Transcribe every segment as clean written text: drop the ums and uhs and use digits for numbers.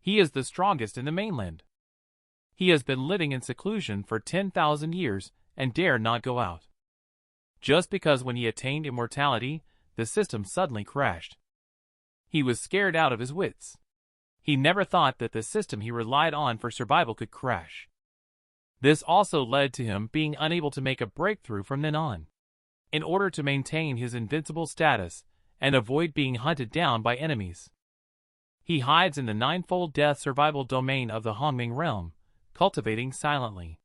He is the strongest in the mainland. He has been living in seclusion for 10,000 years and dare not go out. Just because when he attained immortality, the system suddenly crashed. He was scared out of his wits. He never thought that the system he relied on for survival could crash. This also led to him being unable to make a breakthrough from then on. In order to maintain his invincible status and avoid being hunted down by enemies, he hides in the ninefold death survival domain of the Hongming realm, cultivating silently.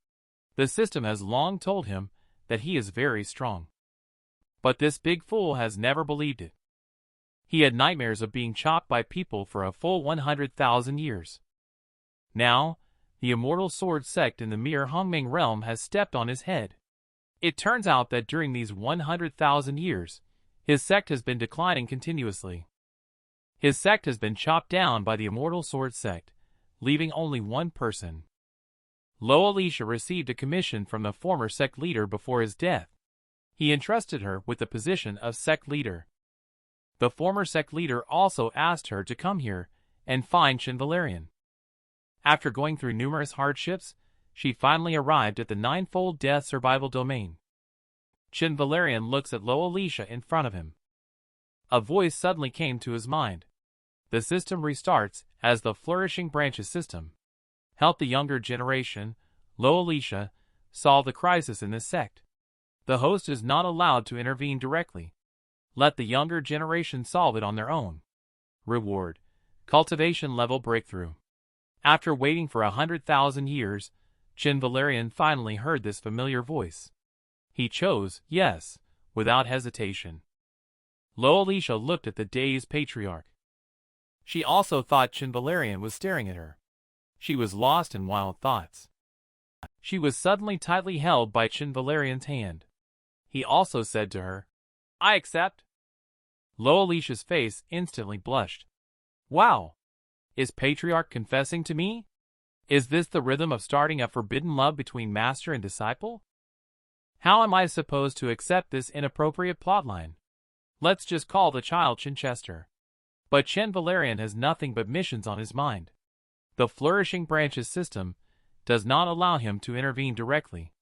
The system has long told him that he is very strong. But this big fool has never believed it. He had nightmares of being chopped by people for a full 100,000 years. Now, the Immortal Sword Sect in the mere Hongming realm has stepped on his head. It turns out that during these 100,000 years, his sect has been declining continuously. His sect has been chopped down by the Immortal Sword Sect, leaving only one person. Lo Alicia received a commission from the former sect leader before his death. He entrusted her with the position of sect leader. The former sect leader also asked her to come here and find Chen Valerian. After going through numerous hardships, she finally arrived at the ninefold death survival domain. Chen Valerian looks at Lo Alicia in front of him. A voice suddenly came to his mind. The system restarts as the Flourishing Branches system. Help the younger generation, Lo Alicia, solve the crisis in this sect. The host is not allowed to intervene directly. Let the younger generation solve it on their own. Reward: cultivation level breakthrough. After waiting for 100,000 years, Chen Valerian finally heard this familiar voice. He chose yes, without hesitation. Lo Alicia looked at the dazed patriarch. She also thought Chen Valerian was staring at her. She was lost in wild thoughts. She was suddenly tightly held by Chen Valerian's hand. He also said to her, "I accept." Lo Alicia's face instantly blushed. Wow! Is Patriarch confessing to me? Is this the rhythm of starting a forbidden love between master and disciple? How am I supposed to accept this inappropriate plotline? Let's just call the child Chinchester. But Chen Valerian has nothing but missions on his mind. The Flourishing Branches system does not allow him to intervene directly.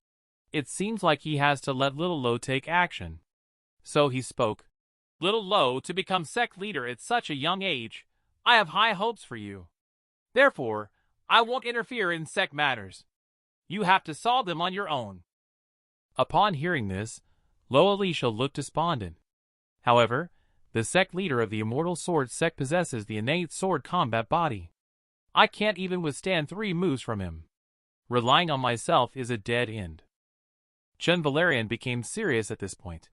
It seems like he has to let little Lo take action. So he spoke. "Little Lo, to become sect leader at such a young age, I have high hopes for you. Therefore, I won't interfere in sect matters. You have to solve them on your own." Upon hearing this, Lo Alicia looked despondent. However, the sect leader of the Immortal Sword Sect possesses the innate sword combat body. I can't even withstand 3 moves from him. Relying on myself is a dead end. Chen Valerian became serious at this point.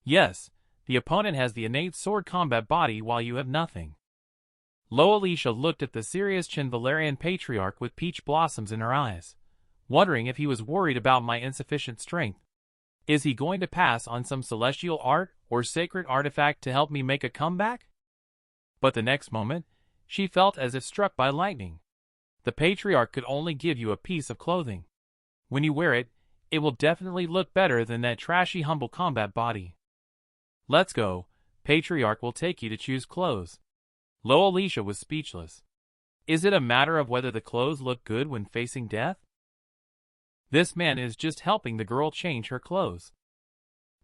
Yes, the opponent has the innate sword combat body while you have nothing. Lo Alicia looked at the serious Chen Valerian patriarch with peach blossoms in her eyes, wondering if he was worried about my insufficient strength. Is he going to pass on some celestial art or sacred artifact to help me make a comeback? But the next moment, she felt as if struck by lightning. The patriarch could only give you a piece of clothing. When you wear it, it will definitely look better than that trashy humble combat body. Let's go, patriarch will take you to choose clothes. Lo Alicia was speechless. Is it a matter of whether the clothes look good when facing death? This man is just helping the girl change her clothes.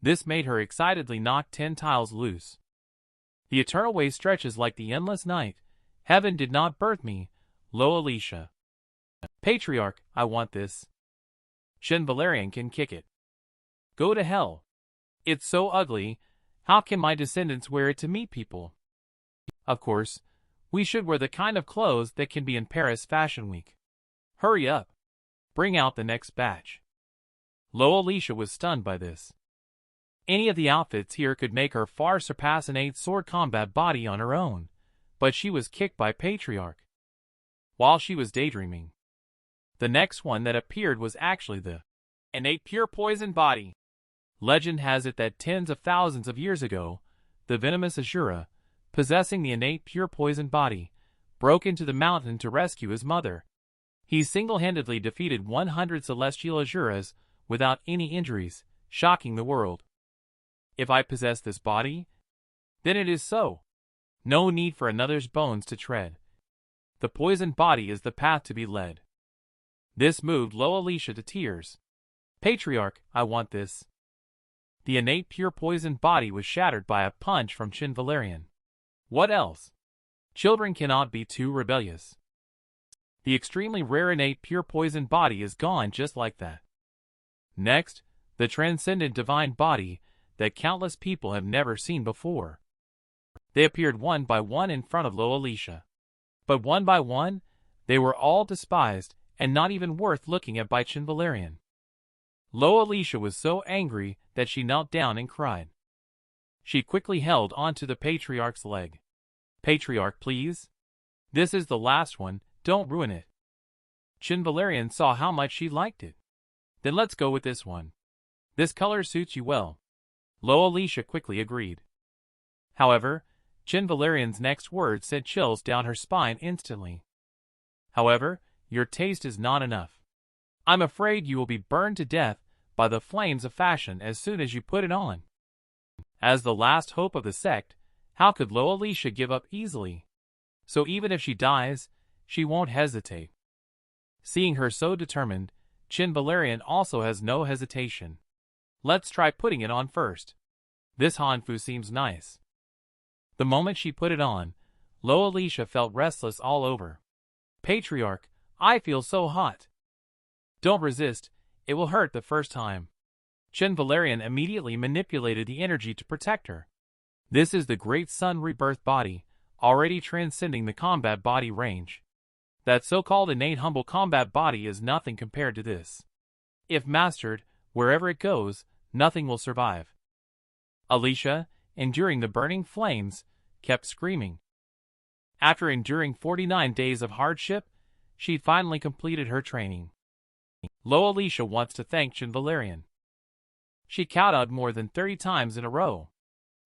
This made her excitedly knock 10 tiles loose. The eternal way stretches like the endless night. Heaven did not birth me, Lo Alicia. Patriarch, I want this. Chen Valerian can kick it. Go to hell. It's so ugly, how can my descendants wear it to meet people? Of course, we should wear the kind of clothes that can be in Paris Fashion Week. Hurry up. Bring out the next batch. Lo Alicia was stunned by this. Any of the outfits here could make her far surpass innate sword combat body on her own, but she was kicked by Patriarch. While she was daydreaming, the next one that appeared was actually the innate pure poison body. Legend has it that tens of thousands of years ago, the venomous Asura, possessing the innate pure poison body, broke into the mountain to rescue his mother. He single-handedly defeated 100 celestial Asuras without any injuries, shocking the world. If I possess this body, then it is so. No need for another's bones to tread. The poisoned body is the path to be led. This moved Lo Alicia to tears. Patriarch, I want this. The innate pure poisoned body was shattered by a punch from Chen Valerian. What else? Children cannot be too rebellious. The extremely rare innate pure poisoned body is gone just like that. Next, the transcendent divine body that countless people have never seen before. They appeared one by one in front of Lo Alicia. But one by one, they were all despised and not even worth looking at by Chen Valerian. Lo Alicia was so angry that she knelt down and cried. She quickly held onto the Patriarch's leg. Patriarch, please? This is the last one, don't ruin it. Chen Valerian saw how much she liked it. Then let's go with this one. This color suits you well. Lo Alicia quickly agreed. However, Chen Valerian's next words sent chills down her spine instantly. However, your taste is not enough. I'm afraid you will be burned to death by the flames of fashion as soon as you put it on. As the last hope of the sect, how could Lo Alicia give up easily? So even if she dies, she won't hesitate. Seeing her so determined, Chen Valerian also has no hesitation. Let's try putting it on first. This hanfu seems nice. The moment she put it on, Lo Alicia felt restless all over. Patriarch, I feel so hot. Don't resist, it will hurt the first time. Chen Valerian immediately manipulated the energy to protect her. This is the Great Sun Rebirth body, already transcending the combat body range. That so-called innate humble combat body is nothing compared to this. If mastered, wherever it goes, nothing will survive. Alicia, enduring the burning flames, kept screaming. After enduring 49 days of hardship, she finally completed her training. Lo Alicia wants to thank Chen Valerian. She kowtowed more than 30 times in a row.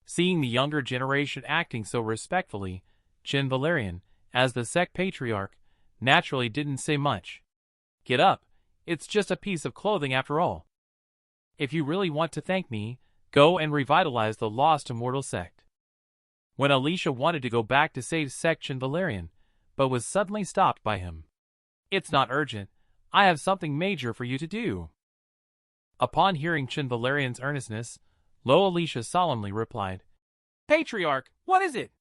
Seeing the younger generation acting so respectfully, Chen Valerian, as the sect patriarch, naturally didn't say much. Get up, it's just a piece of clothing after all. If you really want to thank me, go and revitalize the Lost Immortal Sect. When Alicia wanted to go back to save Sect Chen Valerian, but was suddenly stopped by him. It's not urgent, I have something major for you to do. Upon hearing Chen Valerian's earnestness, Lo Alicia solemnly replied, Patriarch, what is it?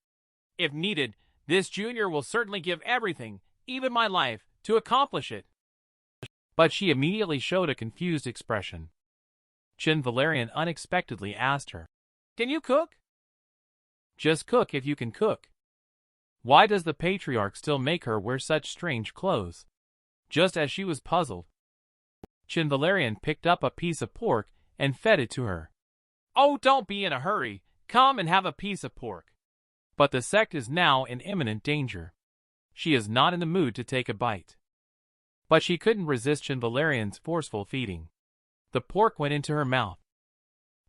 If needed, this junior will certainly give everything, even my life, to accomplish it. But she immediately showed a confused expression. Chen Valerian unexpectedly asked her, Can you cook? Just cook if you can cook. Why does the patriarch still make her wear such strange clothes? Just as she was puzzled, Chen Valerian picked up a piece of pork and fed it to her. Oh, don't be in a hurry. Come and have a piece of pork. But the sect is now in imminent danger. She is not in the mood to take a bite. But she couldn't resist Chen Valerian's forceful feeding. The pork went into her mouth.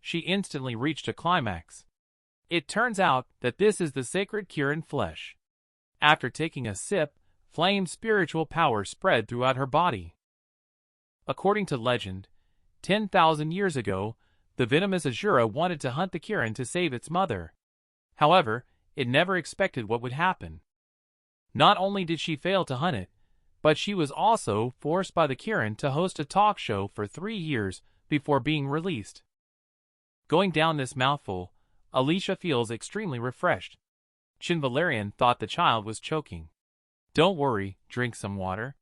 She instantly reached a climax. It turns out that this is the sacred Kirin flesh. After taking a sip, flame spiritual power spread throughout her body. According to legend, 10,000 years ago, the venomous Asura wanted to hunt the Kirin to save its mother. However, it never expected what would happen. Not only did she fail to hunt it, but she was also forced by the Kirin to host a talk show for 3 years before being released. Going down this mouthful, Alicia feels extremely refreshed. Chen Valerian thought the child was choking. Don't worry, drink some water.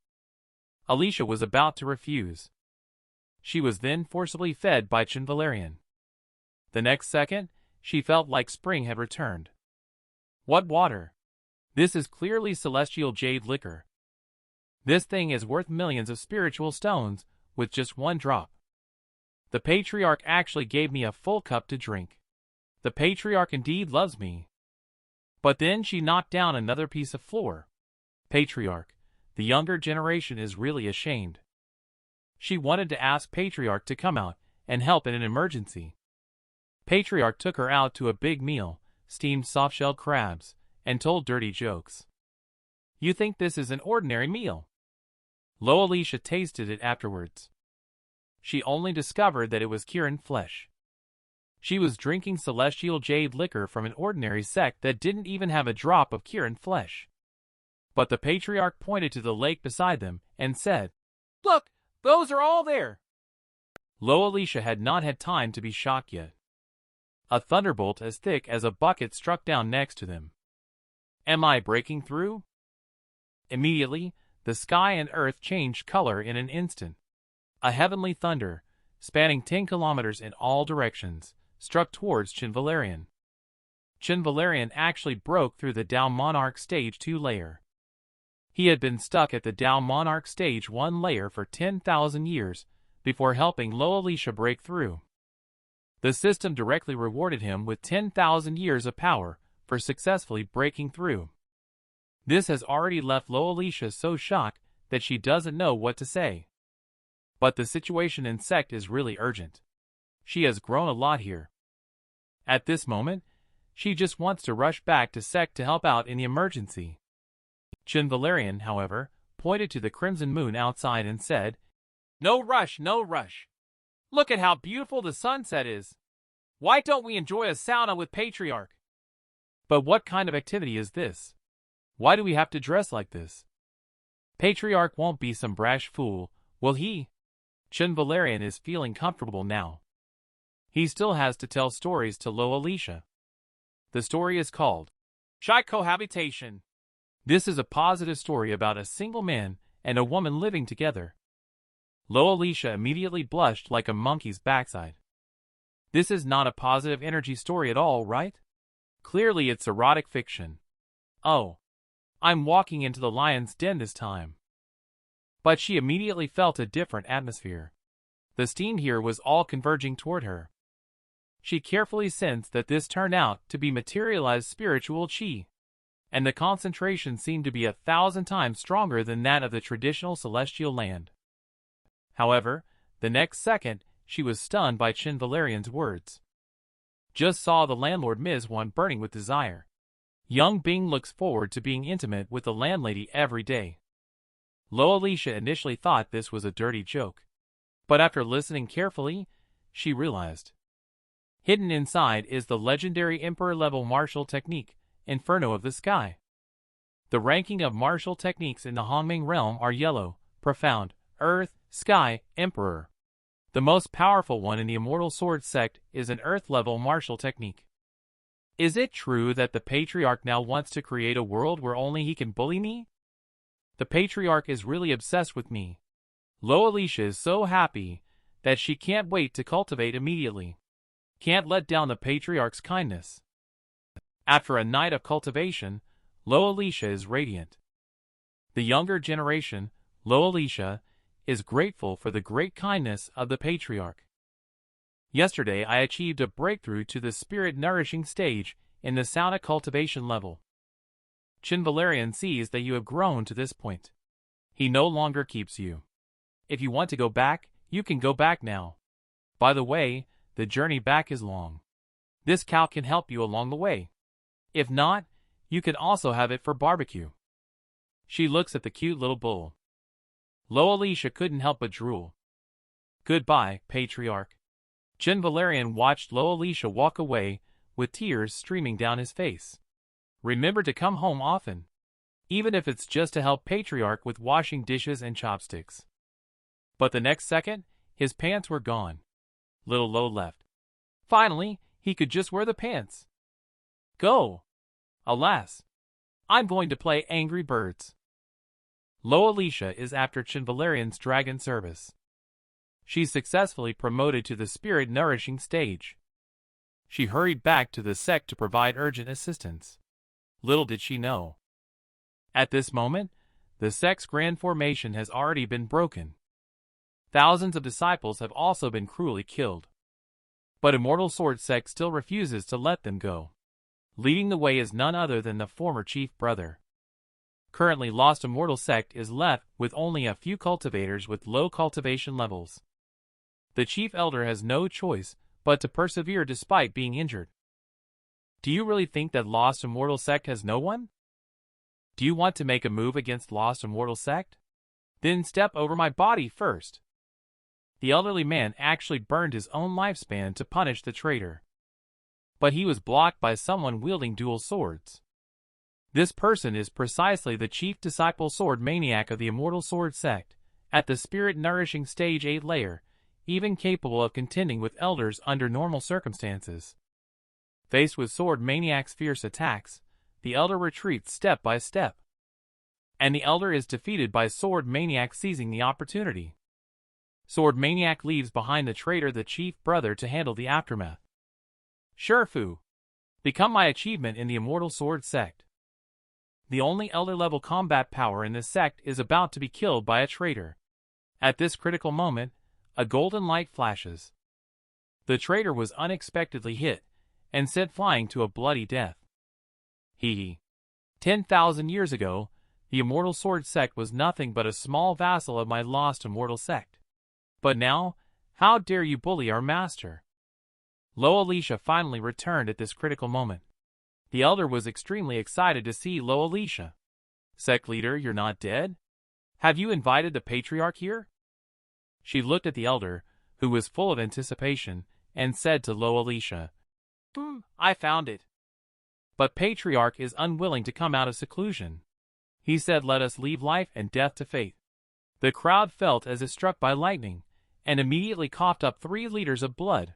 Alicia was about to refuse. She was then forcibly fed by Chen Valerian. The next second, she felt like spring had returned. What water? This is clearly celestial jade liquor. This thing is worth millions of spiritual stones with just 1 drop. The patriarch actually gave me a full cup to drink. The patriarch indeed loves me. But then she knocked down another piece of floor. Patriarch, the younger generation is really ashamed. She wanted to ask Patriarch to come out and help in an emergency. Patriarch took her out to a big meal, steamed soft-shelled crabs, and told dirty jokes. You think this is an ordinary meal? Lo Alicia tasted it afterwards. She only discovered that it was Kirin flesh. She was drinking celestial jade liquor from an ordinary sect that didn't even have a drop of Kirin flesh. But the patriarch pointed to the lake beside them and said, "Look, those are all there." Loalisha had not had time to be shocked yet. A thunderbolt as thick as a bucket struck down next to them. "Am I breaking through?" Immediately, the sky and earth changed color in an instant. A heavenly thunder, spanning 10 kilometers in all directions, struck towards Chen Valerian. Chen Valerian actually broke through the Tao Monarch Stage 2 layer. He had been stuck at the Tao Monarch Stage 1 layer for 10,000 years before helping Loalisha break through. The system directly rewarded him with 10,000 years of power for successfully breaking through. This has already left Loalisha so shocked that she doesn't know what to say. But the situation in Sect is really urgent. She has grown a lot here. At this moment, she just wants to rush back to Sect to help out in the emergency. Chen Valerian, however, pointed to the crimson moon outside and said, "No rush, no rush. Look at how beautiful the sunset is. Why don't we enjoy a sauna with Patriarch?" "But what kind of activity is this? Why do we have to dress like this? Patriarch won't be some brash fool, will he?" Chen Valerian is feeling comfortable now. He still has to tell stories to Loalisha. The story is called Shy Cohabitation. This is a positive story about a single man and a woman living together. Loalisha immediately blushed like a monkey's backside. This is not a positive energy story at all, right? Clearly it's erotic fiction. Oh, I'm walking into the lion's den this time. But she immediately felt a different atmosphere. The steam here was all converging toward her. She carefully sensed that this turned out to be materialized spiritual chi, and the concentration seemed to be 1,000 times stronger than that of the traditional celestial land. However, the next second, she was stunned by Chen Valerian's words. "Just saw the landlord Ms. One burning with desire. Young Bing looks forward to being intimate with the landlady every day." Loalisha initially thought this was a dirty joke, but after listening carefully, she realized. Hidden inside is the legendary Emperor-level martial technique, Inferno of the Sky. The ranking of martial techniques in the Hongming realm are Yellow, Profound, Earth, Sky, Emperor. The most powerful one in the Immortal Sword Sect is an Earth-level martial technique. Is it true that the Patriarch now wants to create a world where only he can bully me? The Patriarch is really obsessed with me. Loalisha is so happy that she can't wait to cultivate immediately. Can't let down the Patriarch's kindness. After a night of cultivation, Loalisha is radiant. The younger generation, Loalisha, is grateful for the great kindness of the Patriarch. Yesterday I achieved a breakthrough to the spirit-nourishing stage in the sauna cultivation level. Chen Valerian sees that you have grown to this point. He no longer keeps you. If you want to go back, you can go back now. By the way, the journey back is long. This cow can help you along the way. If not, you can also have it for barbecue. She looks at the cute little bull. Loalisha couldn't help but drool. Goodbye, Patriarch. Chen Valerian watched Loalisha walk away, with tears streaming down his face. Remember to come home often, even if it's just to help Patriarch with washing dishes and chopsticks. But the next second, his pants were gone. Little Lo left. Finally, he could just wear the pants. Go! Alas! I'm going to play Angry Birds. Loalisha is after Chen Valerian's dragon service. She's successfully promoted to the spirit-nourishing stage. She hurried back to the sect to provide urgent assistance. Little did she know. At this moment, the sect's grand formation has already been broken. Thousands of disciples have also been cruelly killed. But Immortal Sword Sect still refuses to let them go. Leading the way is none other than the former chief brother. Currently, Lost Immortal Sect is left with only a few cultivators with low cultivation levels. The chief elder has no choice but to persevere despite being injured. Do you really think that Lost Immortal Sect has no one? Do you want to make a move against Lost Immortal Sect? Then step over my body first. The elderly man actually burned his own lifespan to punish the traitor. But he was blocked by someone wielding dual swords. This person is precisely the chief disciple sword maniac of the Immortal Sword Sect, at the spirit-nourishing stage 8 layer, even capable of contending with elders under normal circumstances. Faced with sword maniac's fierce attacks, the elder retreats step by step. And the elder is defeated by sword maniac seizing the opportunity. Sword maniac leaves behind the traitor the chief brother to handle the aftermath. Shifu. Become my achievement in the Immortal Sword Sect. The only elder-level combat power in this sect is about to be killed by a traitor. At this critical moment, a golden light flashes. The traitor was unexpectedly hit, and sent flying to a bloody death. 10,000 years ago, the Immortal Sword Sect was nothing but a small vassal of my Lost Immortal Sect. But now, how dare you bully our master? Lo Alicia finally returned at this critical moment. The elder was extremely excited to see Lo Alicia. Sect leader, you're not dead? Have you invited the patriarch here? She looked at the elder, who was full of anticipation, and said to Lo Alicia, I found it. But patriarch is unwilling to come out of seclusion. He said let us leave life and death to fate. The crowd felt as if struck by lightning, and immediately coughed up 3 liters of blood.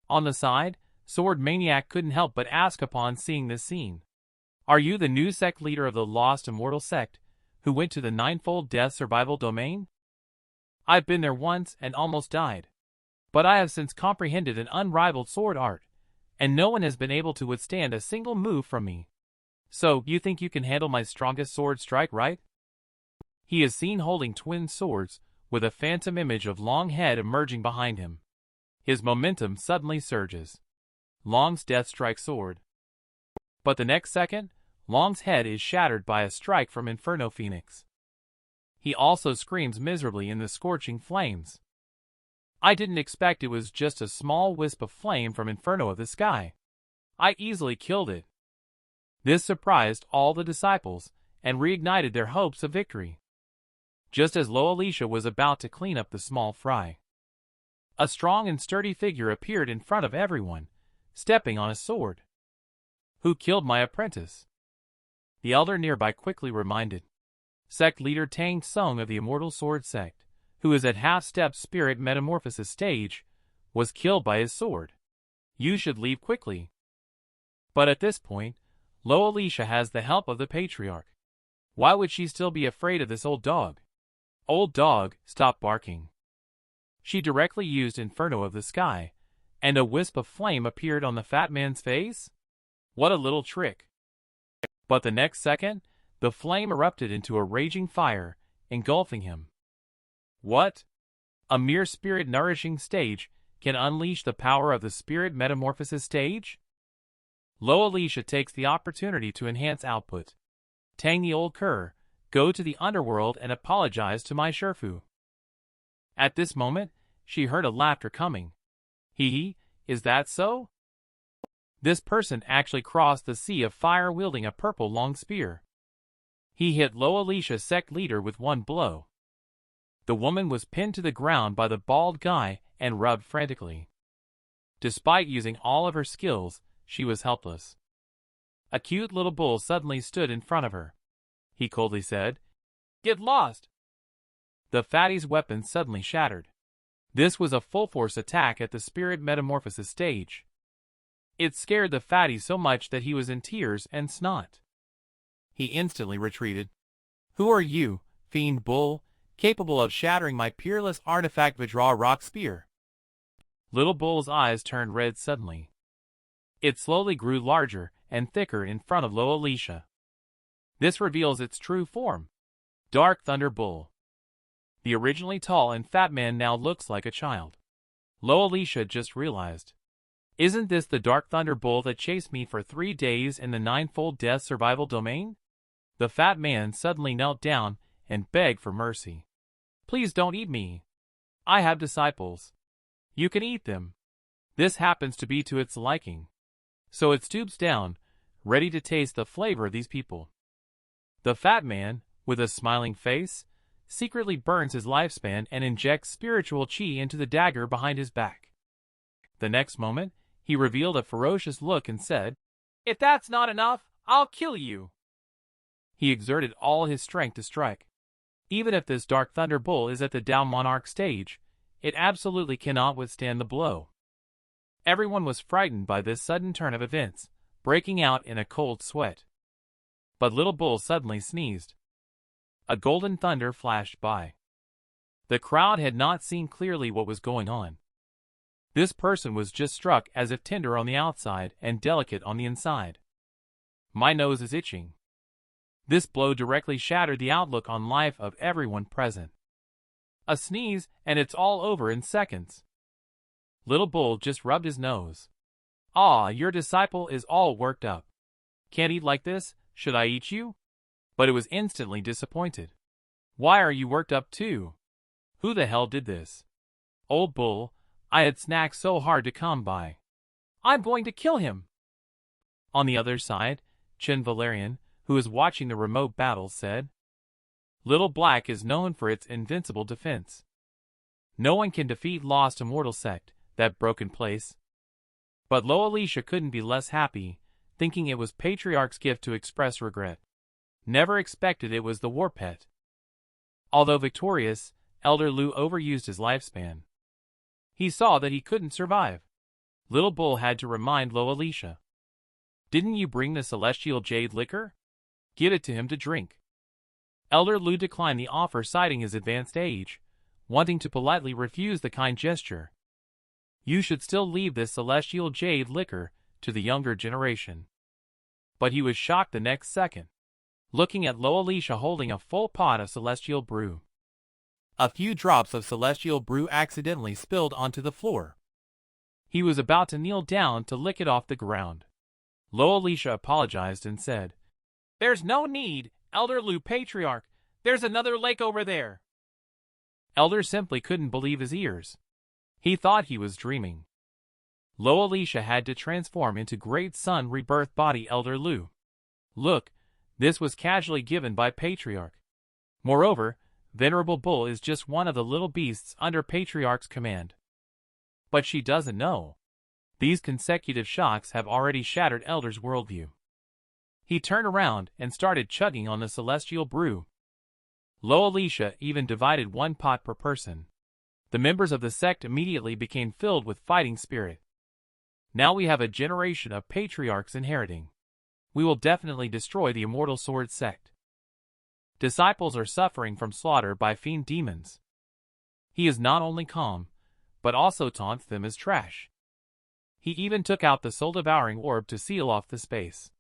On the side, Sword Maniac couldn't help but ask upon seeing this scene. Are you the new sect leader of the Lost Immortal Sect, who went to the ninefold death survival domain? I've been there once and almost died. But I have since comprehended an unrivaled sword art, and no one has been able to withstand a single move from me. So, you think you can handle my strongest sword strike, right? He is seen holding twin swords, with a phantom image of Long head emerging behind him. His momentum suddenly surges. Long's death strike sword. But the next second, Long's head is shattered by a strike from Inferno Phoenix. He also screams miserably in the scorching flames. I didn't expect it was just a small wisp of flame from Inferno of the sky. I easily killed it. This surprised all the disciples, and reignited their hopes of victory. Just as Lo Alicia was about to clean up the small fry, a strong and sturdy figure appeared in front of everyone, stepping on a sword. Who killed my apprentice? The elder nearby quickly reminded. Sect leader Tang Sung of the Immortal Sword Sect, who is at half-step spirit metamorphosis stage, was killed by his sword. You should leave quickly. But at this point, Lo Alicia has the help of the patriarch. Why would she still be afraid of this old dog? Old dog, stop barking. She directly used Inferno of the sky, and a wisp of flame appeared on the fat man's face? What a little trick. But the next second, the flame erupted into a raging fire, engulfing him. What? A mere spirit-nourishing stage can unleash the power of the spirit metamorphosis stage? Lo Alicia takes the opportunity to enhance output. Tang the old cur, go to the underworld and apologize to my Shifu. At this moment, she heard a laughter coming. Is that so? This person actually crossed the sea of fire wielding a purple long spear. He hit Lo Alicia's sect leader with one blow. The woman was pinned to the ground by the bald guy and rubbed frantically. Despite using all of her skills, she was helpless. A cute little bull suddenly stood in front of her. He coldly said, "Get lost!" The fatty's weapon suddenly shattered. This was a full-force attack at the spirit metamorphosis stage. It scared the fatty so much that he was in tears and snot. He instantly retreated. Who are you, fiend bull, capable of shattering my peerless artifact Vajra rock spear? Little bull's eyes turned red suddenly. It slowly grew larger and thicker in front of Lo Alicia. This reveals its true form. Dark Thunder Bull. The originally tall and fat man now looks like a child. Lo Alicia just realized. Isn't this the Dark Thunder Bull that chased me for 3 days in the ninefold death survival domain? The fat man suddenly knelt down and begged for mercy. Please don't eat me. I have disciples. You can eat them. This happens to be to its liking. So it stoops down, ready to taste the flavor of these people. The fat man, with a smiling face, secretly burns his lifespan and injects spiritual chi into the dagger behind his back. The next moment, he revealed a ferocious look and said, "If that's not enough, I'll kill you. He exerted all his strength to strike. Even if this Dark Thunder Bull is at the Down Monarch stage, it absolutely cannot withstand the blow. Everyone was frightened by this sudden turn of events, breaking out in a cold sweat. But Little Bull suddenly sneezed. A golden thunder flashed by. The crowd had not seen clearly what was going on. This person was just struck as if tender on the outside and delicate on the inside. My nose is itching. This blow directly shattered the outlook on life of everyone present. A sneeze, and it's all over in seconds. Little Bull just rubbed his nose. Ah, your disciple is all worked up. Can't eat like this, should I eat you? But it was instantly disappointed. Why are you worked up too? Who the hell did this? Old Bull, I had snacks so hard to come by. I'm going to kill him. On the other side, Chen Valerian, who was watching the remote battle, said, Little Black is known for its invincible defense. No one can defeat Lost Immortal Sect, that broken place. But Lo Alicia couldn't be less happy, thinking it was Patriarch's gift to express regret. Never expected it was the war pet. Although victorious, Elder Lu overused his lifespan. He saw that he couldn't survive. Little Bull had to remind Lo Alicia. Didn't you bring the celestial jade liquor? Give it to him to drink. Elder Lu declined the offer, citing his advanced age, wanting to politely refuse the kind gesture. You should still leave this celestial jade liquor to the younger generation. But he was shocked the next second, looking at Lo Alicia holding a full pot of celestial brew. A few drops of celestial brew accidentally spilled onto the floor. He was about to kneel down to lick it off the ground. Lo Alicia apologized and said, There's no need, Elder Lu Patriarch. There's another lake over there. Elder simply couldn't believe his ears. He thought he was dreaming. Lo Alicia had to transform into Great Sun Rebirth body Elder Lu. Look, this was casually given by Patriarch. Moreover, Venerable Bull is just one of the little beasts under Patriarch's command. But she doesn't know. These consecutive shocks have already shattered Elder's worldview. He turned around and started chugging on the celestial brew. Lo Alicia even divided one pot per person. The members of the sect immediately became filled with fighting spirit. Now we have a generation of patriarchs inheriting. We will definitely destroy the Immortal Sword sect. Disciples are suffering from slaughter by fiend demons. He is not only calm, but also taunts them as trash. He even took out the soul-devouring orb to seal off the space.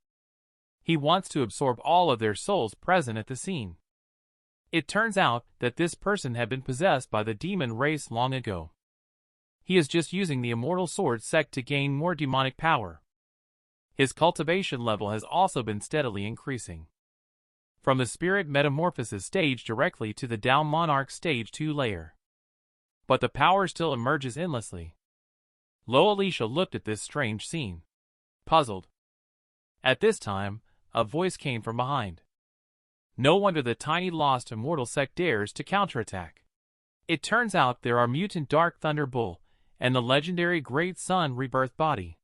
He wants to absorb all of their souls present at the scene. It turns out that this person had been possessed by the demon race long ago. He is just using the Immortal Sword sect to gain more demonic power. His cultivation level has also been steadily increasing. From the spirit metamorphosis stage directly to the Down Monarch stage 2 layer. But the power still emerges endlessly. Lo Alicia looked at this strange scene, puzzled. At this time, a voice came from behind. No wonder the tiny Lost Immortal Sect dares to counterattack. It turns out there are mutant Dark Thunder Bull and the legendary Great Sun Rebirth body.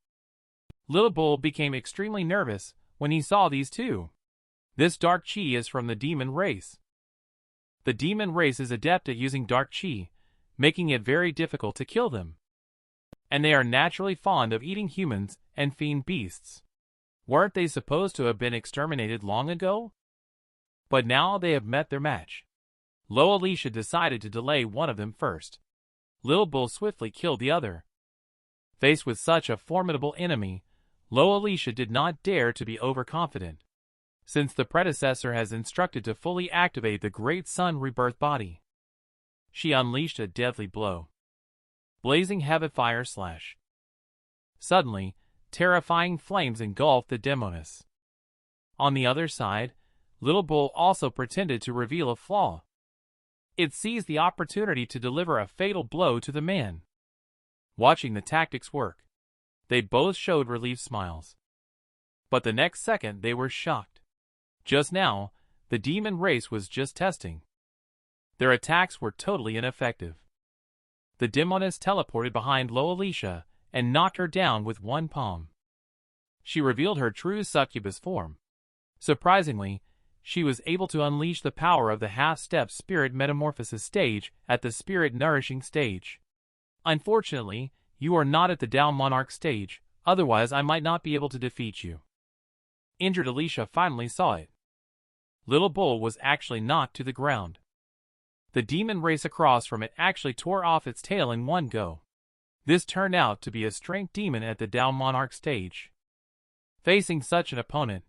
Little Bull became extremely nervous when he saw these two. This dark chi is from the demon race. The demon race is adept at using dark chi, making it very difficult to kill them. And they are naturally fond of eating humans and fiend beasts. Weren't they supposed to have been exterminated long ago? But now they have met their match. Lo Alicia decided to delay one of them first. Little Bull swiftly killed the other. Faced with such a formidable enemy, Lo Alicia did not dare to be overconfident, since the predecessor has instructed to fully activate the Great Sun Rebirth body. She unleashed a deadly blow. Blazing heavy fire slash. Suddenly, terrifying flames engulfed the demoness. On the other side, Little Bull also pretended to reveal a flaw. It seized the opportunity to deliver a fatal blow to the man. Watching the tactics work, they both showed relieved smiles. But the next second they were shocked. Just now, the demon race was just testing. Their attacks were totally ineffective. The demoness teleported behind Lo Alicia and knocked her down with one palm. She revealed her true succubus form. Surprisingly, she was able to unleash the power of the half-step spirit metamorphosis stage at the spirit nourishing stage. Unfortunately, you are not at the Down Monarch stage, otherwise I might not be able to defeat you. Injured Alicia finally saw it. Little Bull was actually knocked to the ground. The demon race across from it actually tore off its tail in one go. This turned out to be a strength demon at the Down Monarch stage. Facing such an opponent,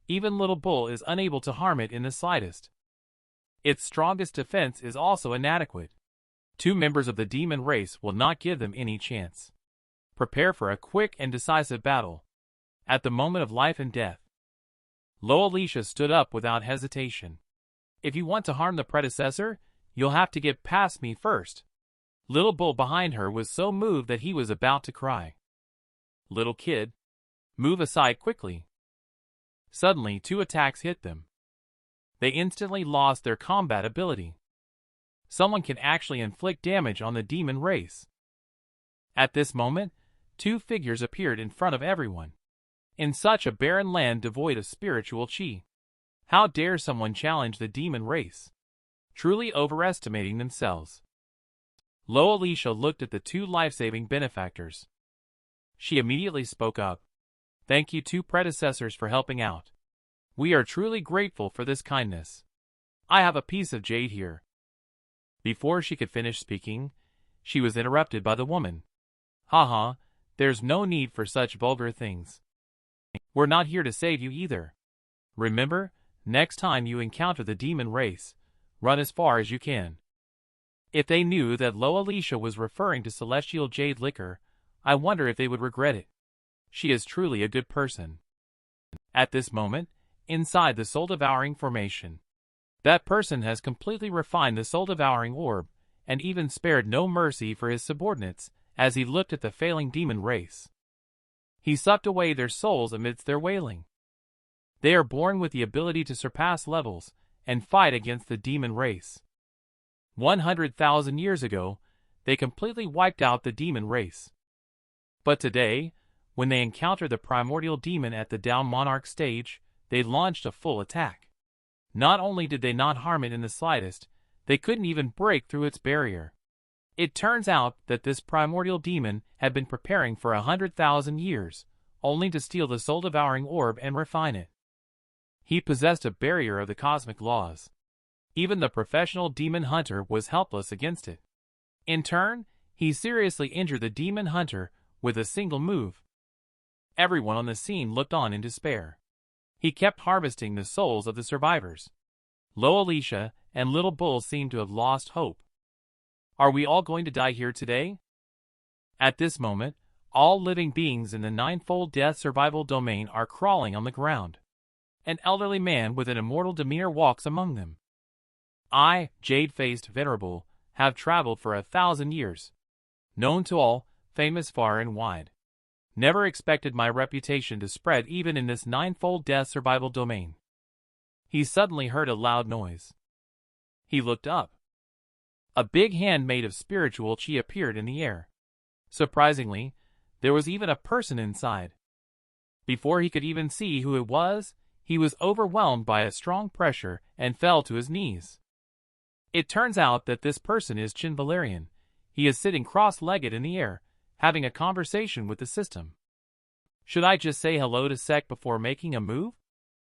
even Little Bull is unable to harm it in the slightest. Its strongest defense is also inadequate. Two members of the demon race will not give them any chance. Prepare for a quick and decisive battle. At the moment of life and death. Lo Alicia stood up without hesitation. If you want to harm the predecessor, you'll have to get past me first. Little Bull behind her was so moved that he was about to cry. Little kid, move aside quickly. Suddenly, two attacks hit them. They instantly lost their combat ability. Someone can actually inflict damage on the demon race. At this moment, two figures appeared in front of everyone. In such a barren land devoid of spiritual chi, how dare someone challenge the demon race? Truly overestimating themselves. Lo Alicia looked at the two life-saving benefactors. She immediately spoke up. Thank you two predecessors for helping out. We are truly grateful for this kindness. I have a piece of jade here. Before she could finish speaking, she was interrupted by the woman. Haha, there's no need for such vulgar things. We're not here to save you either. Remember, next time you encounter the demon race, run as far as you can. If they knew that Lo Alicia was referring to celestial jade liquor, I wonder if they would regret it. She is truly a good person. At this moment, inside the soul-devouring formation, that person has completely refined the soul-devouring orb, and even spared no mercy for his subordinates as he looked at the failing demon race. He sucked away their souls amidst their wailing. They are born with the ability to surpass levels and fight against the demon race. 100,000 years ago, they completely wiped out the demon race. But today, when they encountered the primordial demon at the Down Monarch stage, they launched a full attack. Not only did they not harm it in the slightest, they couldn't even break through its barrier. It turns out that this primordial demon had been preparing for 100,000 years, only to steal the soul-devouring orb and refine it. He possessed a barrier of the cosmic laws. Even the professional demon hunter was helpless against it. In turn, he seriously injured the demon hunter with a single move. Everyone on the scene looked on in despair. He kept harvesting the souls of the survivors. Lo Alicia and Little Bull seemed to have lost hope. Are we all going to die here today? At this moment, all living beings in the ninefold death survival domain are crawling on the ground. An elderly man with an immortal demeanor walks among them. I, jade-faced venerable, have traveled for 1,000 years. Known to all, famous far and wide. Never expected my reputation to spread even in this ninefold death survival domain. He suddenly heard a loud noise. He looked up. A big hand made of spiritual chi appeared in the air. Surprisingly, there was even a person inside. Before he could even see who it was, he was overwhelmed by a strong pressure and fell to his knees. It turns out that this person is Chen Valerian. He is sitting cross-legged in the air, having a conversation with the system. Should I just say hello to Sect before making a move?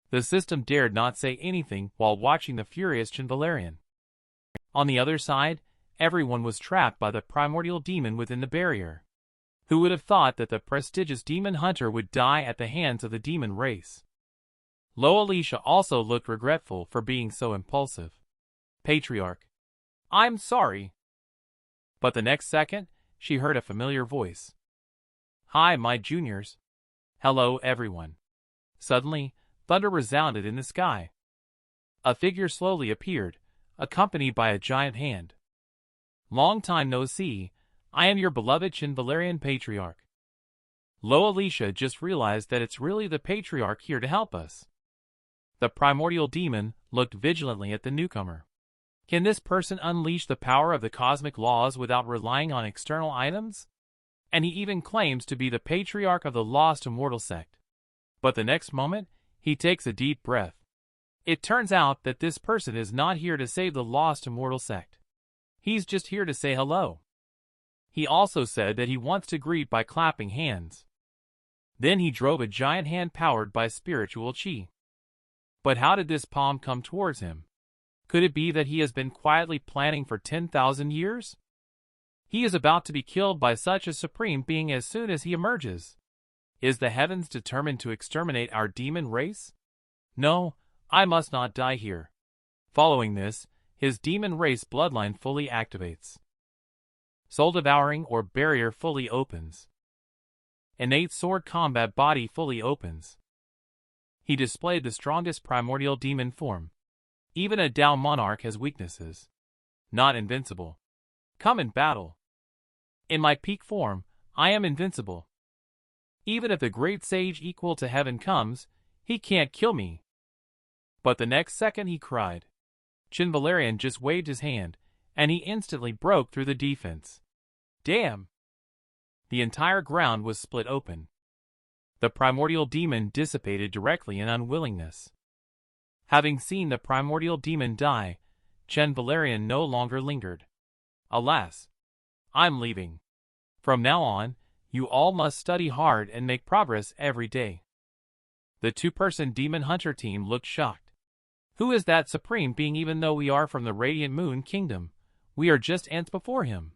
The system dared not say anything while watching the furious Chen Valerian. On the other side, everyone was trapped by the primordial demon within the barrier. Who would have thought that the prestigious demon hunter would die at the hands of the demon race? Lo Alicia also looked regretful for being so impulsive. Patriarch. I'm sorry. But the next second, she heard a familiar voice. Hi, my juniors. Hello, everyone. Suddenly, thunder resounded in the sky. A figure slowly appeared, accompanied by a giant hand. Long time no see, I am your beloved Chen Valerian Patriarch. Lo Alicia just realized that it's really the Patriarch here to help us. The primordial demon looked vigilantly at the newcomer. Can this person unleash the power of the cosmic laws without relying on external items? And he even claims to be the Patriarch of the Lost Immortal Sect. But the next moment, He takes a deep breath. It turns out that this person is not here to save the Lost Immortal Sect. He's just here to say hello. He also said that he wants to greet by clapping hands. Then he drove a giant hand powered by spiritual chi. But how did this palm come towards him? Could it be that he has been quietly planning for 10,000 years? He is about to be killed by such a supreme being as soon as he emerges. Is the heavens determined to exterminate our demon race? No, I must not die here. Following this, his demon race bloodline fully activates. Soul devouring or barrier fully opens. Innate sword combat body fully opens. He displayed the strongest primordial demon form. Even a Tao monarch has weaknesses. Not invincible. Come in battle. In my peak form, I am invincible. Even if the great sage equal to heaven comes, he can't kill me. But the next second he cried. Chen Valerian just waved his hand, and he instantly broke through the defense. Damn! The entire ground was split open. The primordial demon dissipated directly in unwillingness. Having seen the primordial demon die, Chen Valerian no longer lingered. Alas! I'm leaving. From now on, you all must study hard and make progress every day. The two-person demon hunter team looked shocked. Who is that supreme being? Even though we are from the Radiant Moon Kingdom, we are just ants before him.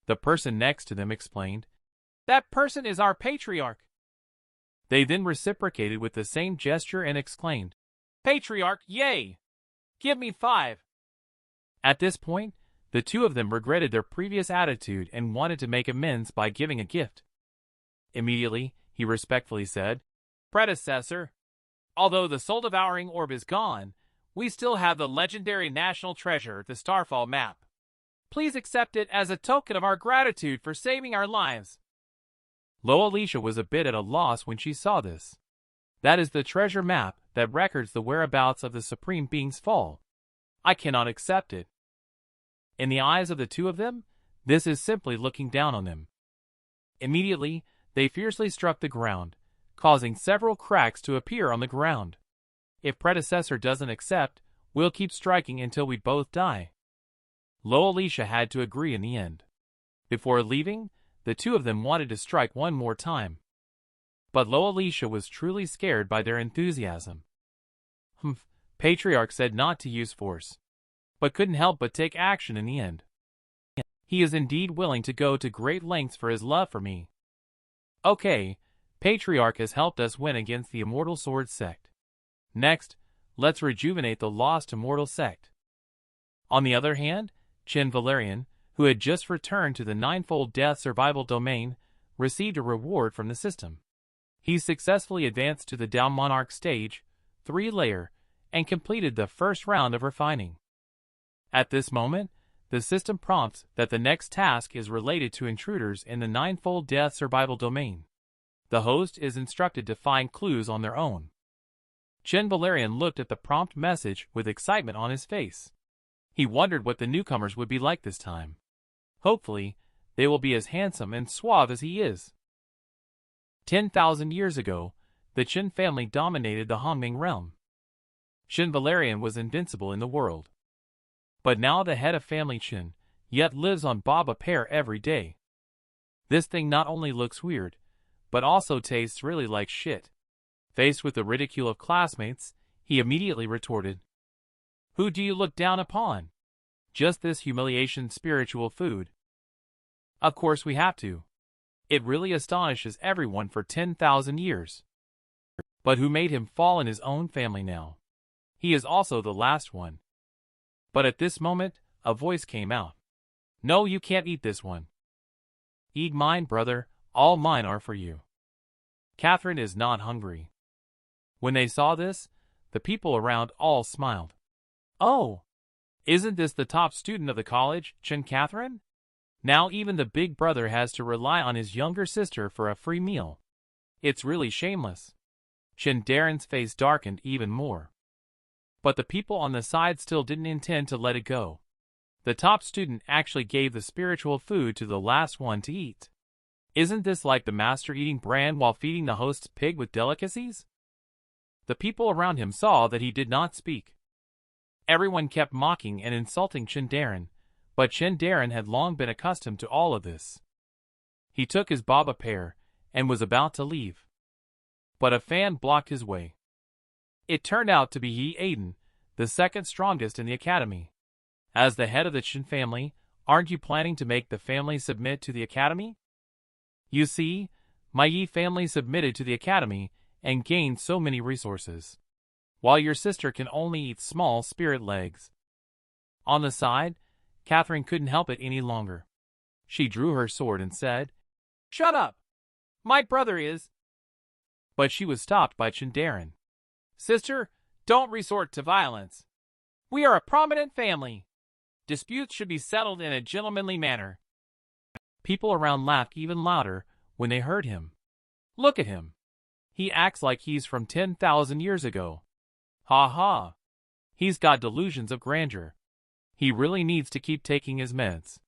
The person next to them explained, That person is our patriarch. They then reciprocated with the same gesture and exclaimed, Patriarch, yay! Give me 5. At this point, the two of them regretted their previous attitude and wanted to make amends by giving a gift. Immediately, he respectfully said, Predecessor, although the soul-devouring orb is gone, we still have the legendary national treasure, the Starfall map. Please accept it as a token of our gratitude for saving our lives. Lo Alicia was a bit at a loss when she saw this. That is the treasure map that records the whereabouts of the Supreme Being's fall. I cannot accept it. In the eyes of the two of them, this is simply looking down on them. Immediately, they fiercely struck the ground, causing several cracks to appear on the ground. If predecessor doesn't accept, we'll keep striking until we both die. Lo Alicia had to agree in the end. Before leaving, the two of them wanted to strike one more time. But Lo Alicia was truly scared by their enthusiasm. Patriarch said not to use force, but couldn't help but take action in the end. He is indeed willing to go to great lengths for his love for me. Okay, Patriarch has helped us win against the Immortal Sword Sect. Next, let's rejuvenate the Lost Immortal Sect. On the other hand, Chen Valerian, who had just returned to the ninefold death survival domain, received a reward from the system. He successfully advanced to the Tao Monarch stage, 3-layer, and completed the first round of refining. At this moment, the system prompts that the next task is related to intruders in the ninefold death survival domain. The host is instructed to find clues on their own. Chen Valerian looked at the prompt message with excitement on his face. He wondered what the newcomers would be like this time. Hopefully, they will be as handsome and suave as he is. 10,000 years ago, the Chen family dominated the Hongming realm. Chen Valerian was invincible in the world. But now the head of family Chen, yet lives on baba pear every day. This thing not only looks weird, but also tastes really like shit. Faced with the ridicule of classmates, he immediately retorted, Who do you look down upon? Just this humiliation spiritual food. Of course we have to. It really astonishes everyone for 10,000 years. But who made him fall in his own family now? He is also the last one. But at this moment, a voice came out. No, you can't eat this one. Eat mine, brother, all mine are for you. Catherine is not hungry. When they saw this, the people around all smiled. Oh, isn't this the top student of the college, Chen Catherine? Now even the big brother has to rely on his younger sister for a free meal. It's really shameless. Chen Darren's face darkened even more. But the people on the side still didn't intend to let it go. The top student actually gave the spiritual food to the last one to eat. Isn't this like the master eating bran while feeding the host's pig with delicacies? The people around him saw that he did not speak. Everyone kept mocking and insulting Chen Valerian, but Chen Valerian had long been accustomed to all of this. He took his baba pear and was about to leave. But a fan blocked his way. It turned out to be Yi Aiden, the second strongest in the academy. As the head of the Chen family, aren't you planning to make the family submit to the academy? You see, my Yi family submitted to the academy and gained so many resources, while your sister can only eat small spirit legs. On the side, Catherine couldn't help it any longer. She drew her sword and said, "Shut up! My brother is—" But she was stopped by Chen Valerian. "Sister, don't resort to violence. We are a prominent family. Disputes should be settled in a gentlemanly manner." People around laughed even louder when they heard him. Look at him. He acts like he's from 10,000 years ago. Ha ha. He's got delusions of grandeur. He really needs to keep taking his meds.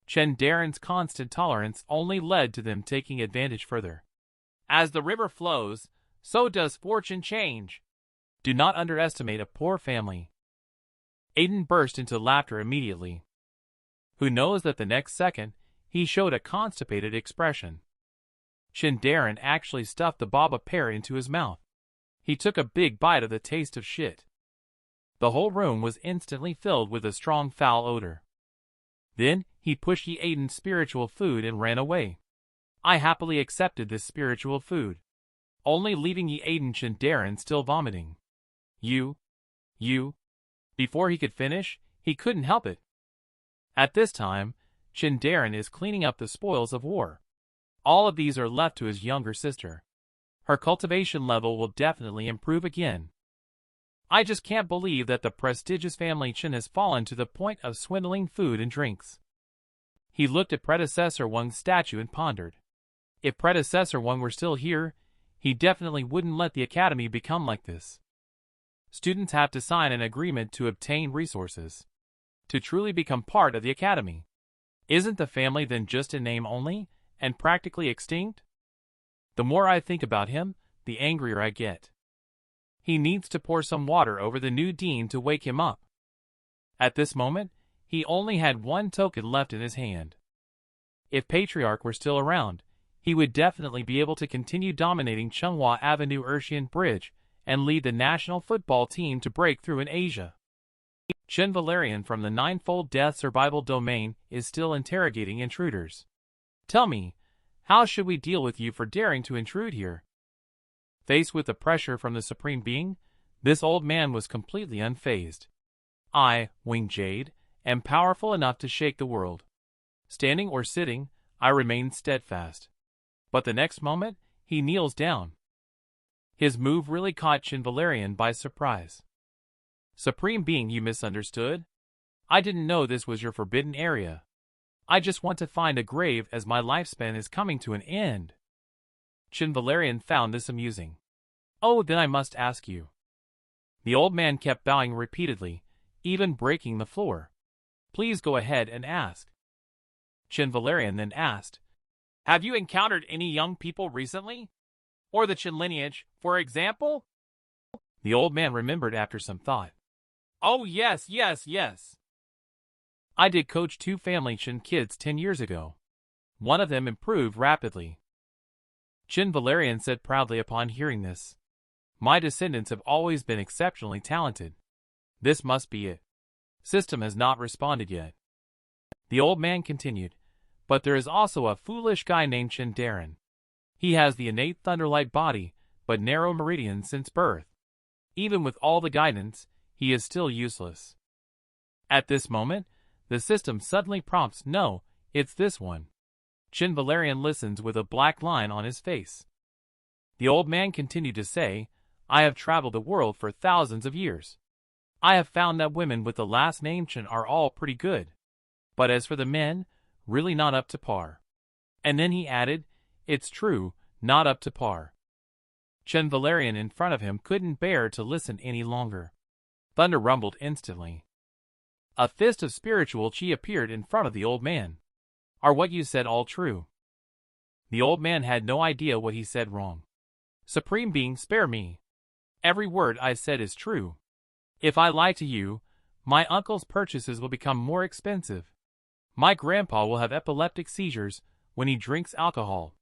Chen Valerian's constant tolerance only led to them taking advantage further. As the river flows, so does fortune change. Do not underestimate a poor family. Aiden burst into laughter immediately. Who knows that the next second, he showed a constipated expression. Chen Valerian actually stuffed the baba pear into his mouth. He took a big bite of the taste of shit. The whole room was instantly filled with a strong foul odor. Then, he pushed Yi Aiden's spiritual food and ran away. I happily accepted this spiritual food, only leaving Yi Aiden Chen Valerian still vomiting. You. Before he could finish, he couldn't help it. At this time, Chen Valerian is cleaning up the spoils of war. All of these are left to his younger sister. Her cultivation level will definitely improve again. I just can't believe that the prestigious family Chen has fallen to the point of swindling food and drinks. He looked at Predecessor Wang's statue and pondered. If Predecessor Wang were still here, he definitely wouldn't let the academy become like this. Students have to sign an agreement to obtain resources, to truly become part of the academy. Isn't the family then just in name only, and practically extinct? The more I think about him, the angrier I get. He needs to pour some water over the new dean to wake him up. At this moment, he only had one token left in his hand. If Patriarch were still around, he would definitely be able to continue dominating Changhua Avenue Urshian Bridge and lead the national football team to break through in Asia. Chen Valerian from the Ninefold Death Survival Domain is still interrogating intruders. Tell me, how should we deal with you for daring to intrude here? Faced with the pressure from the Supreme Being, this old man was completely unfazed. I, Wing Jade, am powerful enough to shake the world. Standing or sitting, I remain steadfast. But the next moment, he kneels down. His move really caught Chen Valerian by surprise. Supreme Being, you misunderstood? I didn't know this was your forbidden area. I just want to find a grave as my lifespan is coming to an end. Chen Valerian found this amusing. Oh, then I must ask you. The old man kept bowing repeatedly, even breaking the floor. Please go ahead and ask. Chen Valerian then asked, have you encountered any young people recently? Or the Chen lineage, for example? The old man remembered after some thought. Oh yes. I did coach 2 family Chen kids 10 years ago. One of them improved rapidly. Chen Valerian said proudly upon hearing this. My descendants have always been exceptionally talented. This must be it. System has not responded yet. The old man continued, but there is also a foolish guy named Chen Valerian. He has the innate thunderlight body, but narrow meridians since birth. Even with all the guidance, he is still useless. At this moment, the system suddenly prompts, no, it's this one. Chen Valerian listens with a black line on his face. The old man continued to say, I have traveled the world for thousands of years. I have found that women with the last name Chen are all pretty good. But as for the men, really not up to par. And then he added, it's true, not up to par. Chen Valerian in front of him couldn't bear to listen any longer. Thunder rumbled instantly. A fist of spiritual chi appeared in front of the old man. Are what you said all true? The old man had no idea what he said wrong. Supreme Being, spare me. Every word I said is true. If I lie to you, my uncle's purchases will become more expensive. My grandpa will have epileptic seizures when he drinks alcohol.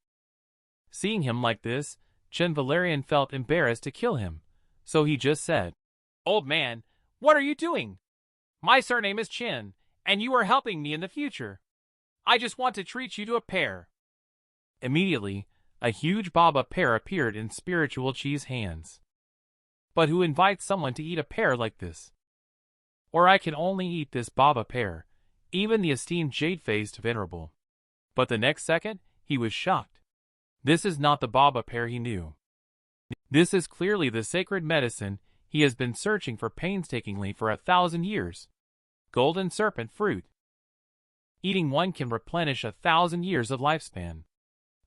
Seeing him like this, Chen Valerian felt embarrassed to kill him, so he just said, "Old man, what are you doing? My surname is Chen, and you are helping me in the future. I just want to treat you to a pear." Immediately, a huge baba pear appeared in Spiritual Chi's hands. But who invites someone to eat a pear like this? Or I can only eat this baba pear, even the esteemed jade-faced venerable. But the next second, he was shocked. This is not the baba pear he knew. This is clearly the sacred medicine he has been searching for painstakingly for 1,000 years. Golden serpent fruit. Eating one can replenish 1,000 years of lifespan.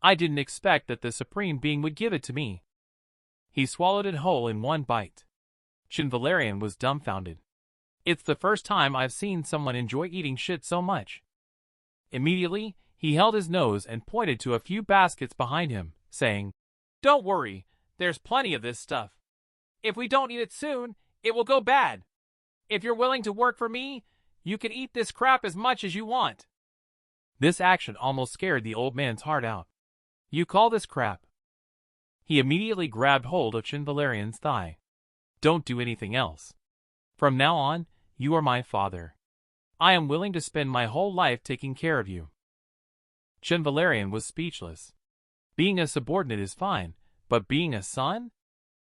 I didn't expect that the Supreme Being would give it to me. He swallowed it whole in one bite. Chen Valerian was dumbfounded. It's the first time I've seen someone enjoy eating shit so much. Immediately, he held his nose and pointed to a few baskets behind him, saying, "Don't worry, there's plenty of this stuff. If we don't eat it soon, it will go bad. If you're willing to work for me, you can eat this crap as much as you want." This action almost scared the old man's heart out. "You call this crap?" He immediately grabbed hold of Chen Valerian's thigh. "Don't do anything else. From now on, you are my father. I am willing to spend my whole life taking care of you." Chen Valerian was speechless. Being a subordinate is fine, but being a son?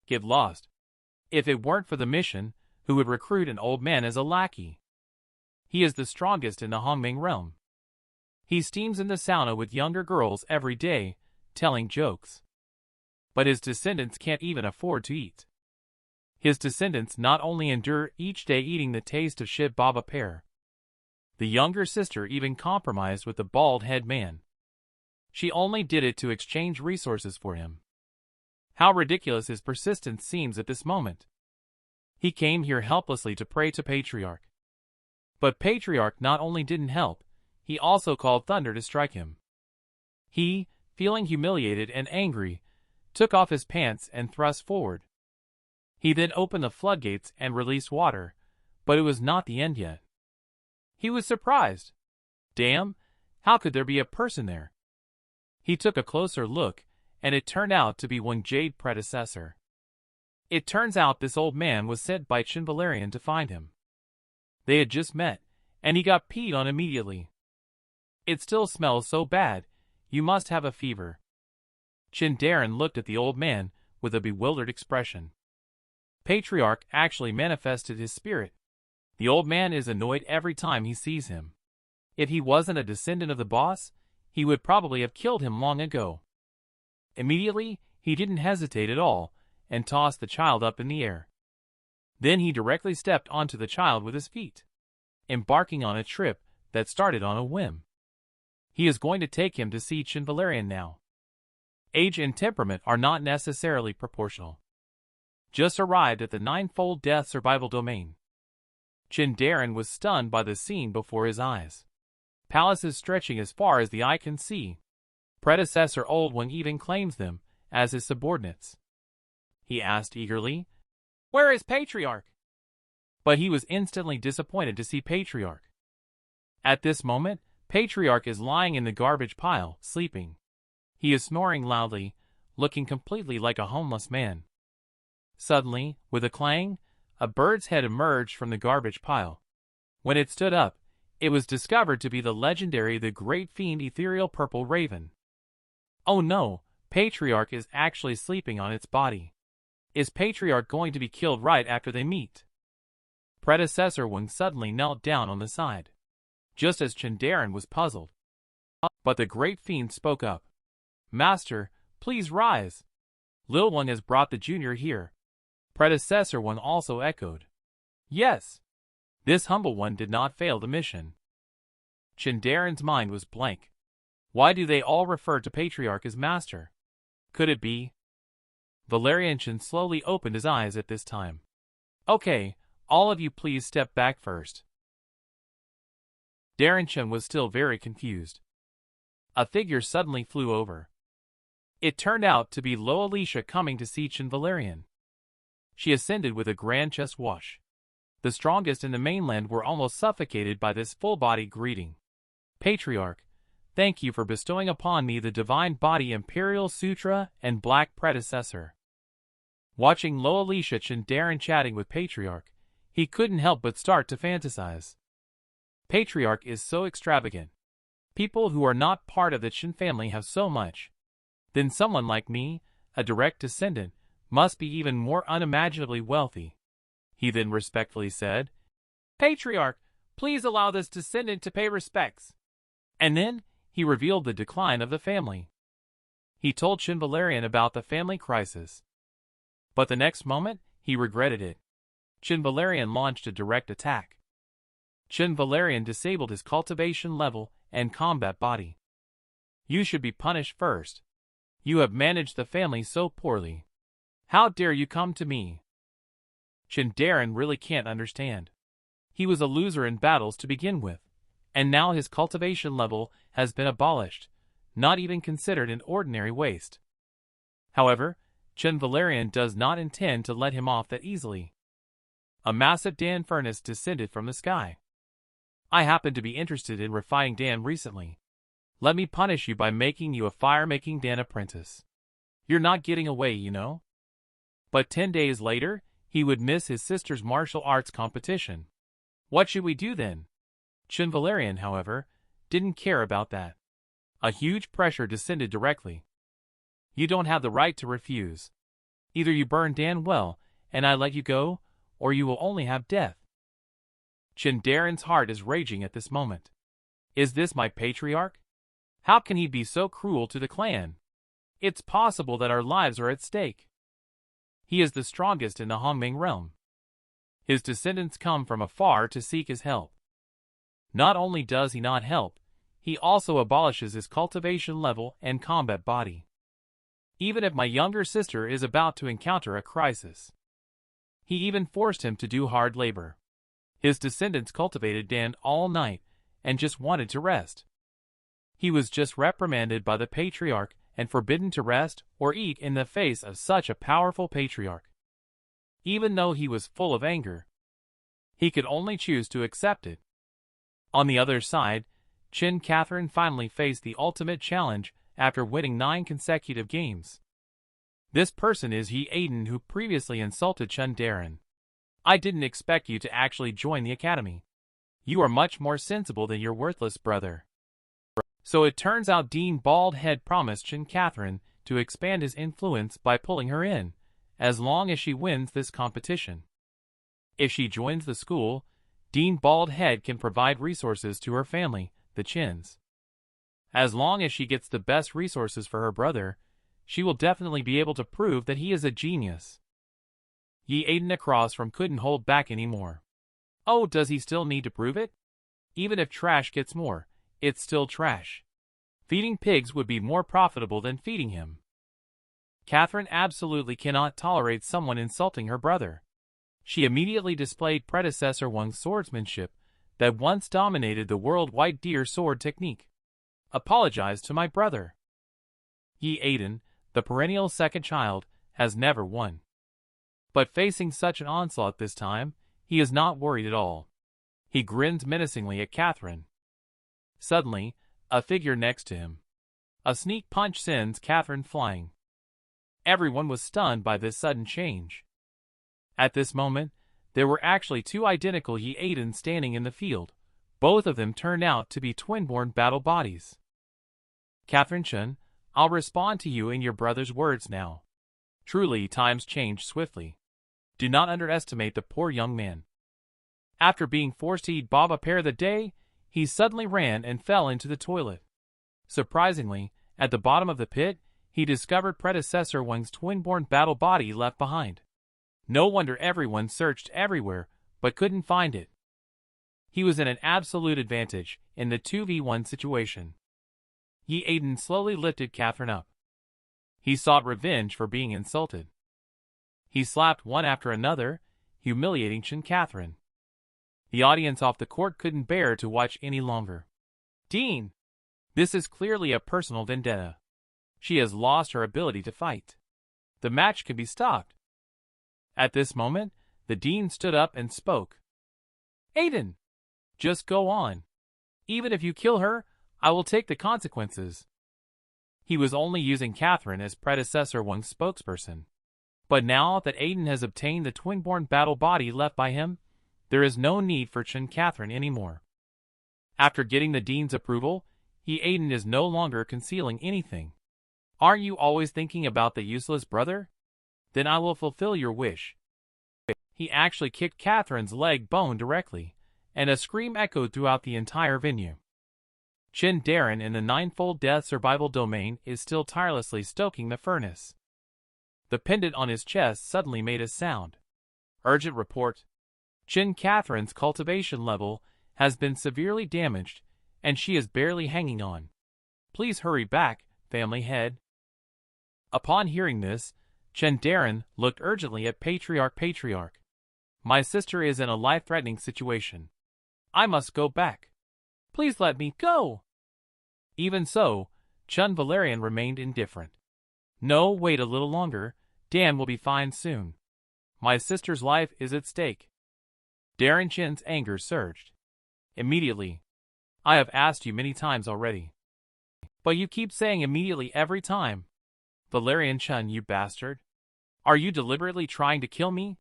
Get lost. If it weren't for the mission, who would recruit an old man as a lackey? He is the strongest in the Hongming realm. He steams in the sauna with younger girls every day, telling jokes. But his descendants can't even afford to eat. His descendants not only endure each day eating the taste of shit baba pear. The younger sister even compromised with the bald-head man. She only did it to exchange resources for him. How ridiculous his persistence seems at this moment. He came here helplessly to pray to Patriarch. But Patriarch not only didn't help, he also called thunder to strike him. He, feeling humiliated and angry, took off his pants and thrust forward. He then opened the floodgates and released water, but it was not the end yet. He was surprised. Damn, how could there be a person there? He took a closer look, and it turned out to be one jade predecessor. It turns out this old man was sent by Chen Valerian to find him. They had just met, and he got peed on immediately. "It still smells so bad, you must have a fever." Chen Darren looked at the old man with a bewildered expression. Patriarch actually manifested his spirit. The old man is annoyed every time he sees him. If he wasn't a descendant of the boss, he would probably have killed him long ago. Immediately, he didn't hesitate at all, and tossed the child up in the air. Then he directly stepped onto the child with his feet, embarking on a trip that started on a whim. He is going to take him to see Chen Valerian now. Age and temperament are not necessarily proportional. Just arrived at the ninefold death survival domain. Chen Darren was stunned by the scene before his eyes. Palaces stretching as far as the eye can see. Predecessor Old One even claims them as his subordinates. He asked eagerly, "Where is Patriarch?" But he was instantly disappointed to see Patriarch. At this moment, Patriarch is lying in the garbage pile, sleeping. He is snoring loudly, looking completely like a homeless man. Suddenly, with a clang, a bird's head emerged from the garbage pile. When it stood up, it was discovered to be the legendary The Great Fiend Ethereal Purple Raven. Oh no, Patriarch is actually sleeping on its body. Is Patriarch going to be killed right after they meet? Predecessor One suddenly knelt down on the side, just as Chen Darren was puzzled. But the Great Fiend spoke up. "Master, please rise. Lil One has brought the junior here." Predecessor One also echoed, "Yes." This humble one did not fail the mission. Chen Darren's mind was blank. Why do they all refer to Patriarch as Master? Could it be? Valerian Chen slowly opened his eyes at this time. "Okay, all of you please step back first." Darren Chen was still very confused. A figure suddenly flew over. It turned out to be Lo Alicia coming to see Chen Valerian. she ascended with a grand chest wash. The strongest in the mainland were almost suffocated by this full-body greeting. Patriarch, thank you for bestowing upon me the divine body Imperial Sutra and Black Predecessor. Watching Loalisha Chen Darren chatting with Patriarch, he couldn't help but start to fantasize. Patriarch is so extravagant. People who are not part of the Chen family have so much. Then someone like me, a direct descendant, must be even more unimaginably wealthy. He then respectfully said, Patriarch, please allow this descendant to pay respects. And then, he revealed the decline of the family. He told Chen Valerian about the family crisis. But the next moment, he regretted it. Chen Valerian launched a direct attack. Chen Valerian disabled his cultivation level and combat body. You should be punished first. You have managed the family so poorly. How dare you come to me? Chen Darren really can't understand. He was a loser in battles to begin with, and now his cultivation level has been abolished, not even considered an ordinary waste. However, Chen Valerian does not intend to let him off that easily. A massive Dan furnace descended from the sky. I happen to be interested in refining Dan recently. Let me punish you by making you a fire-making Dan apprentice. You're not getting away, you know. But 10 days later, he would miss his sister's martial arts competition. What should we do then? Chen Valerian, however, didn't care about that. A huge pressure descended directly. You don't have the right to refuse. Either you burn Dan well, and I let you go, or you will only have death. Chen Darren's heart is raging at this moment. Is this my patriarch? How can he be so cruel to the clan? It's possible that our lives are at stake. He is the strongest in the Hongming realm. His descendants come from afar to seek his help. Not only does he not help, he also abolishes his cultivation level and combat body. Even if my younger sister is about to encounter a crisis. He even forced him to do hard labor. His descendants cultivated Dan all night and just wanted to rest. He was just reprimanded by the patriarch and forbidden to rest or eat in the face of such a powerful patriarch. Even though he was full of anger, he could only choose to accept it. On the other side, Chen Catherine finally faced the ultimate challenge after winning 9 consecutive games. This person is Yi Aiden, who previously insulted Chen Darren. I didn't expect you to actually join the academy. You are much more sensible than your worthless brother. So it turns out Dean Baldhead promised Chen Catherine to expand his influence by pulling her in, as long as she wins this competition. If she joins the school, Dean Baldhead can provide resources to her family, the Chens. As long as she gets the best resources for her brother, she will definitely be able to prove that he is a genius. Yi Aiden across from couldn't hold back anymore. Oh, does he still need to prove it? Even if trash gets more, it's still trash. Feeding pigs would be more profitable than feeding him. Catherine absolutely cannot tolerate someone insulting her brother. She immediately displayed predecessor Wang's swordsmanship that once dominated the world white deer sword technique. Apologize to my brother. Yi Aiden, the perennial second child, has never won. But facing such an onslaught this time, he is not worried at all. He grins menacingly at Catherine. Suddenly, a figure next to him. A sneak punch sends Catherine flying. Everyone was stunned by this sudden change. At this moment, there were actually 2 identical Yi Aiden standing in the field. Both of them turned out to be twin-born battle bodies. Catherine Chen, I'll respond to you in your brother's words now. Truly, times change swiftly. Do not underestimate the poor young man. After being forced to eat baba pear the day, he suddenly ran and fell into the toilet. Surprisingly, at the bottom of the pit, he discovered predecessor Wang's twin-born battle body left behind. No wonder everyone searched everywhere, but couldn't find it. He was in an absolute advantage in the 2v1 situation. Yi Aiden slowly lifted Catherine up. He sought revenge for being insulted. He slapped one after another, humiliating Chen Catherine. The audience off the court couldn't bear to watch any longer. Dean! This is clearly a personal vendetta. She has lost her ability to fight. The match can be stopped. At this moment, the dean stood up and spoke. Aiden! Just go on. Even if you kill her, I will take the consequences. He was only using Catherine as predecessor one's spokesperson. But now that Aiden has obtained the twin-born battle body left by him, there is no need for Chen Catherine anymore. After getting the dean's approval, Aiden is no longer concealing anything. Aren't you always thinking about the useless brother? Then I will fulfill your wish. He actually kicked Catherine's leg bone directly, and a scream echoed throughout the entire venue. Chen Darren in the ninefold death survival domain is still tirelessly stoking the furnace. The pendant on his chest suddenly made a sound. Urgent report. Chen Catherine's cultivation level has been severely damaged, and she is barely hanging on. Please hurry back, family head. Upon hearing this, Chen Darren looked urgently at Patriarch. My sister is in a life-threatening situation. I must go back. Please let me go. Even so, Chen Valerian remained indifferent. No, wait a little longer. Dan will be fine soon. My sister's life is at stake. Darren Chen's anger surged. Immediately. I have asked you many times already. But you keep saying immediately every time. Valerian Chen, you bastard. Are you deliberately trying to kill me?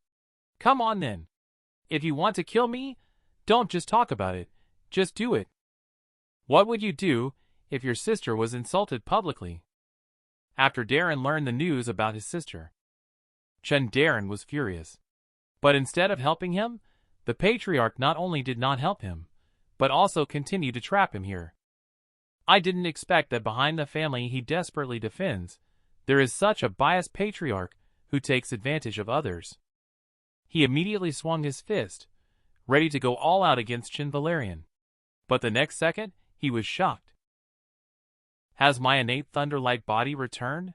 Come on then. If you want to kill me, don't just talk about it, just do it. What would you do if your sister was insulted publicly? After Darren learned the news about his sister, Chen Darren was furious. But instead of helping him, the Patriarch not only did not help him, but also continued to trap him here. I didn't expect that behind the family he desperately defends, there is such a biased Patriarch who takes advantage of others. He immediately swung his fist, ready to go all out against Chen Valerian. But the next second, he was shocked. Has my innate thunderlight body returned?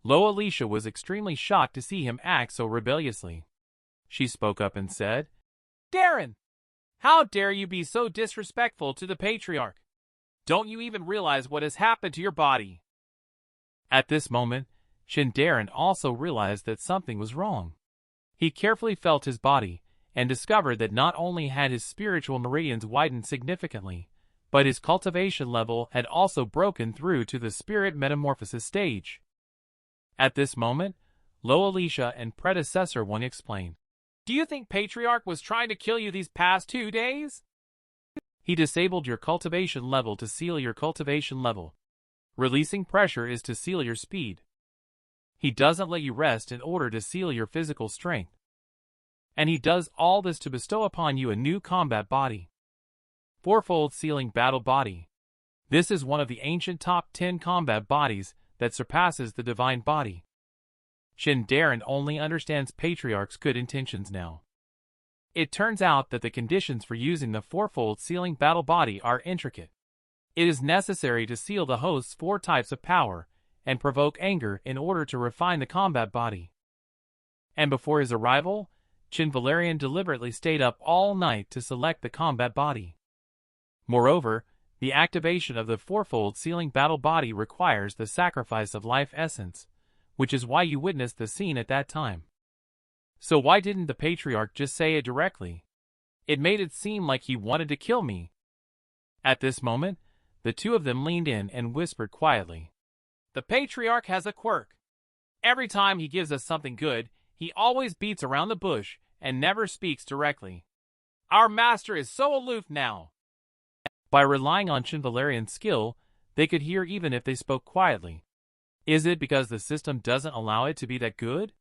Lo Alicia was extremely shocked to see him act so rebelliously. She spoke up and said, Darren! How dare you be so disrespectful to the Patriarch? Don't you even realize what has happened to your body? At this moment, Chen Darren also realized that something was wrong. He carefully felt his body, and discovered that not only had his spiritual meridians widened significantly, but his cultivation level had also broken through to the spirit metamorphosis stage. At this moment, Lo Alicia and predecessor one explained. Do you think Patriarch was trying to kill you these past 2 days? He disabled your cultivation level to seal your cultivation level. Releasing pressure is to seal your speed. He doesn't let you rest in order to seal your physical strength. And he does all this to bestow upon you a new combat body. Fourfold sealing battle body. This is one of the ancient top 10 combat bodies that surpasses the divine body. Chen Darren only understands Patriarch's good intentions now. It turns out that the conditions for using the fourfold sealing battle body are intricate. It is necessary to seal the host's 4 types of power and provoke anger in order to refine the combat body. And before his arrival, Chen Valerian deliberately stayed up all night to select the combat body. Moreover, the activation of the fourfold sealing battle body requires the sacrifice of life essence, which is why you witnessed the scene at that time. So why didn't the Patriarch just say it directly? It made it seem like he wanted to kill me. At this moment, the two of them leaned in and whispered quietly. The Patriarch has a quirk. Every time he gives us something good, he always beats around the bush and never speaks directly. Our master is so aloof now. By relying on Chen Valerian's skill, they could hear even if they spoke quietly. Is it because the system doesn't allow it to be that good?